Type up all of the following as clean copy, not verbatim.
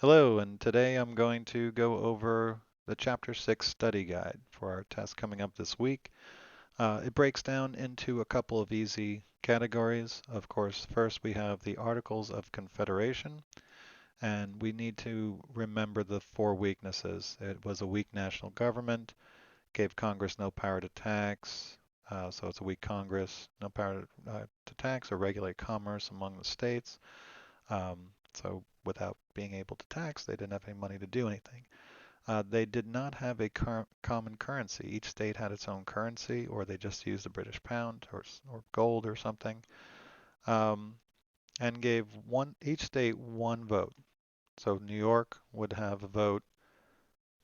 Hello, and today I'm going to go over the Chapter 6 study guide for our test coming up this week. It breaks down into a couple of easy categories. Of course, first we have the Articles of Confederation, and we need to remember the four weaknesses. It was a weak national government, gave Congress no power to tax, so it's a weak Congress, no power to tax or regulate commerce among the states. So without being able to tax, they didn't have any money to do anything. They did not have a common currency. Each state had its own currency, or they just used the British pound or gold or something, um, and gave each state one vote. So New York would have a vote,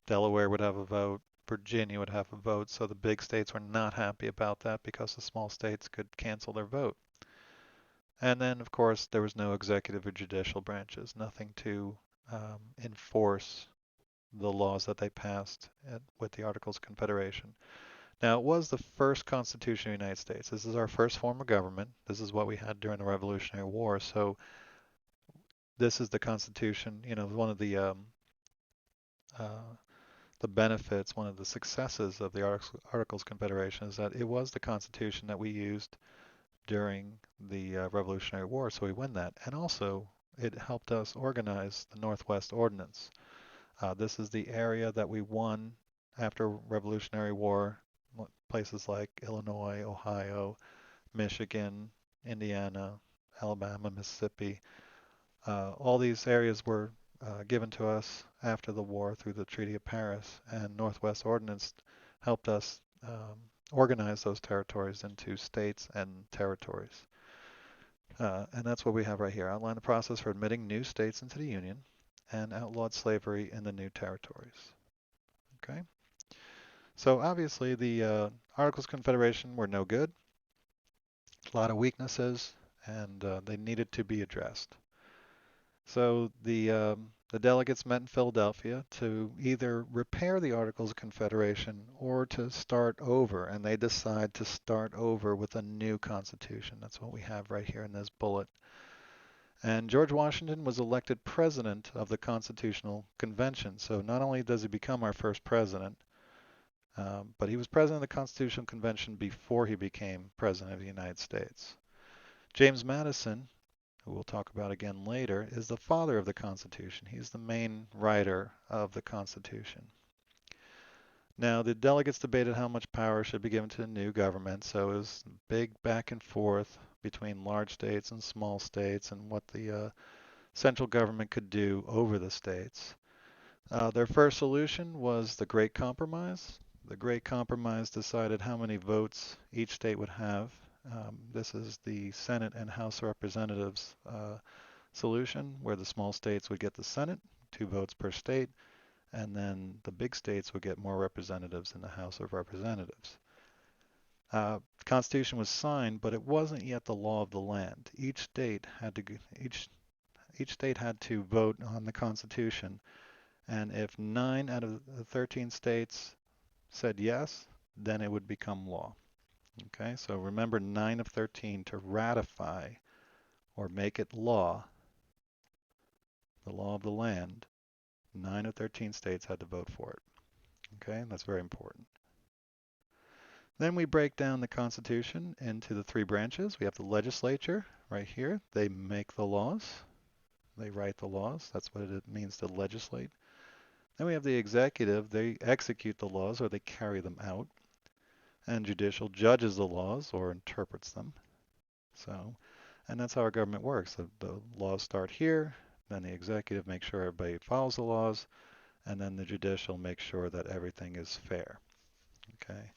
Delaware would have a vote, Virginia would have a vote. So the big states were not happy about that because the small states could cancel their vote. And then, of course, there was no executive or judicial branches, nothing to enforce the laws that they passed with the Articles of Confederation. Now, it was the first Constitution of the United States. This is our first form of government. This is what we had during the Revolutionary War. So this is the Constitution. You know, one of uh, the benefits, one of the successes of the Articles of Confederation is that it was the Constitution that we used during the Revolutionary War. So we win that, and also it helped us organize the Northwest Ordinance. This is the area that we won after Revolutionary War. Places like Illinois, Ohio, Michigan, Indiana, Alabama, Mississippi. All these areas were given to us after the war through the Treaty of Paris, and Northwest Ordinance helped us organize those territories into states and territories. And that's what we have right here. Outline the process for admitting new states into the Union and outlawed slavery in the new territories. Okay? So obviously the Articles of Confederation were no good, a lot of weaknesses, and they needed to be addressed. So the delegates met in Philadelphia to either repair the Articles of Confederation or to start over, and they decide to start over with a new constitution. That's what we have right here in this bullet. And George Washington was elected president of the Constitutional Convention. So not only does he become our first president, but he was president of the Constitutional Convention before he became president of the United States. James Madison, who we'll talk about again later, is the father of the Constitution. He's the main writer of the Constitution. Now, the delegates debated how much power should be given to the new government, so it was big back and forth between large states and small states and what the central government could do over the states. Their first solution was the Great Compromise. The Great Compromise decided how many votes each state would have. This is the Senate and House of Representatives solution, where the small states would get the Senate, 2 votes per state, and then the big states would get more representatives in the House of Representatives. The Constitution was signed, but it wasn't yet the law of the land. Each state had to vote on the Constitution, and if 9 out of the 13 states said yes, then it would become law. Okay, so remember 9 of 13 to ratify or make it law, the law of the land. 9 of 13 states had to vote for it. Okay, that's very important. Then we break down the Constitution into the 3 branches. We have the legislature right here. They make the laws. They write the laws. That's what it means to legislate. Then we have the executive. They execute the laws or they carry them out. And judicial judges the laws or interprets them. So, and that's how our government works. The laws start here, then the executive makes sure everybody follows the laws, and then the judicial makes sure that everything is fair. Okay,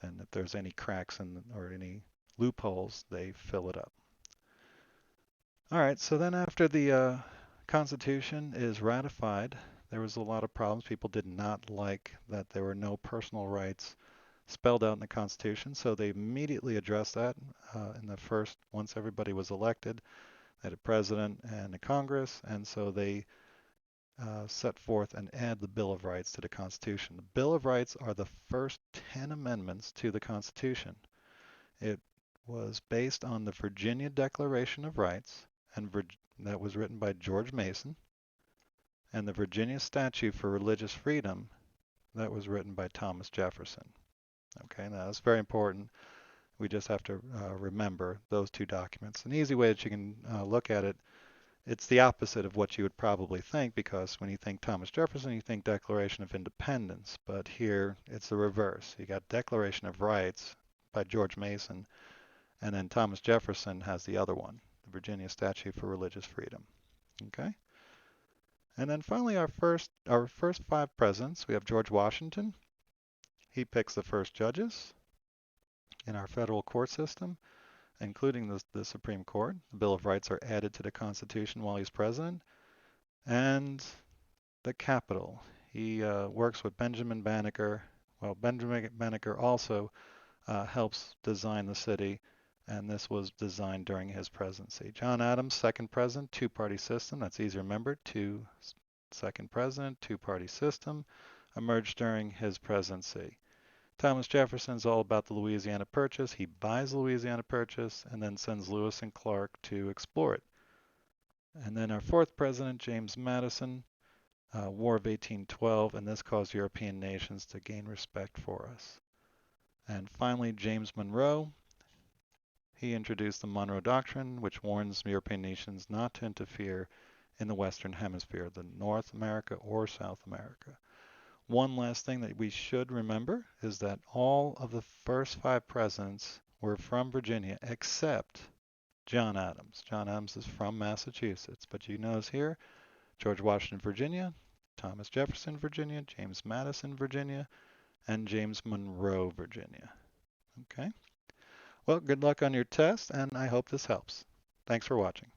and if there's any cracks or any loopholes, they fill it up. All right, so then after the Constitution is ratified, there was a lot of problems. People did not like that there were no personal rights spelled out in the Constitution, so they immediately addressed that in the first, once everybody was elected, they had a president and a Congress, and so they set forth and add the Bill of Rights to the Constitution. The Bill of Rights are the first 10 amendments to the Constitution. It was based on the Virginia Declaration of Rights, and that was written by George Mason. and the Virginia Statute for Religious Freedom that was written by Thomas Jefferson. Okay, now that's very important. We just have to remember those two documents. An easy way that you can look at it, it's the opposite of what you would probably think, because when you think Thomas Jefferson, you think Declaration of Independence. But here it's the reverse. You got Declaration of Rights by George Mason, and then Thomas Jefferson has the other one, the Virginia Statute for Religious Freedom. Okay? And then finally our first five presidents, we have George Washington. He picks the first judges in our federal court system, including the Supreme Court. The Bill of Rights are added to the Constitution while he's president. And the Capitol. He works with Benjamin Banneker. Well, Benjamin Banneker also helps design the city, and this was designed during his presidency. John Adams, second president, two-party system. That's easy to remember. Second president, two-party system, emerged during his presidency. Thomas Jefferson's all about the Louisiana Purchase. He buys the Louisiana Purchase and then sends Lewis and Clark to explore it. And then our fourth president, James Madison, War of 1812, and this caused European nations to gain respect for us. And finally, James Monroe. He introduced the Monroe Doctrine, which warns European nations not to interfere in the Western Hemisphere, the North America or South America. One last thing that we should remember is that all of the first five presidents were from Virginia except John Adams. John Adams is from Massachusetts, but you notice here, George Washington, Virginia, Thomas Jefferson, Virginia, James Madison, Virginia, and James Monroe, Virginia. Okay? Well, good luck on your test, and I hope this helps. Thanks for watching.